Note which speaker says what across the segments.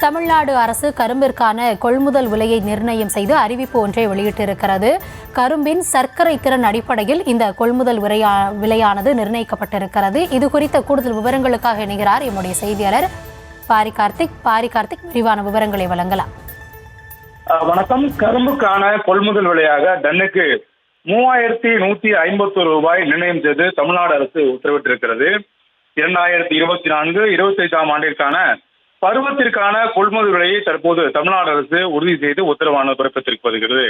Speaker 1: தமிழ்நாடு அரசு கரும்பிற்கான கொள்முதல் விலையை நிர்ணயம் செய்து அறிவிப்பு ஒன்றை வெளியிட்டிருக்கிறது. கரும்பின் சர்க்கரை திறன் அடிப்படையில் இந்த கொள்முதல் விலையானது நிர்ணயிக்கப்பட்டிருக்கிறது. இது குறித்த கூடுதல் விவரங்களுக்காக இணைகிறார் எம்முடைய செய்தியாளர் பாரி கார்த்திக். விரிவான விவரங்களை வழங்கலாம்.
Speaker 2: வணக்கம். கரும்புக்கான கொள்முதல் விலையாக டன்னுக்கு 3151 ரூபாய் நிர்ணயம் செய்து தமிழ்நாடு அரசு உத்தரவிட்டிருக்கிறது. 2024-25 ஆண்டிற்கான பருவத்திற்கான கொள்முதல் விலையை தற்போது தமிழ்நாடு அரசு உறுதி செய்து உத்தரவானது பிறப்பித்திருக்கிறது.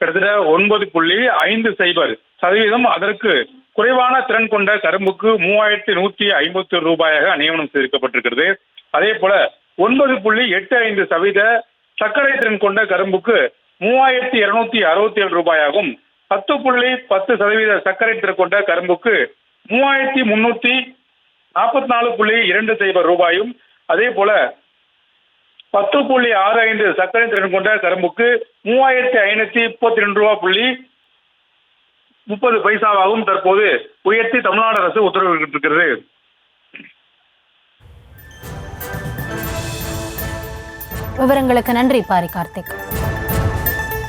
Speaker 2: கிட்டத்தட்ட 9.50% அதற்கு குறைவான திறன் கொண்ட கரும்புக்கு 3151 ரூபாயாக நியமனம் செய்திருக்கப்பட்டிருக்கிறது. அதே போல 9.85% சர்க்கரை திறன் கொண்ட கரும்புக்கு 3267 ரூபாயாகும். 10.10% சர்க்கரை திறன் கொண்ட கரும்புக்கு 3344.20 ரூபாயும், அதே போல 10.65 சர்க்கரை திறன் கொண்ட கரும்புக்கு 3532 ரூபாய் தற்போது உயர்த்தி தமிழ்நாடு அரசு உத்தரவிட்டிருக்கிறது.
Speaker 1: விவரங்களுக்கு நன்றி பாரி கார்த்திக்.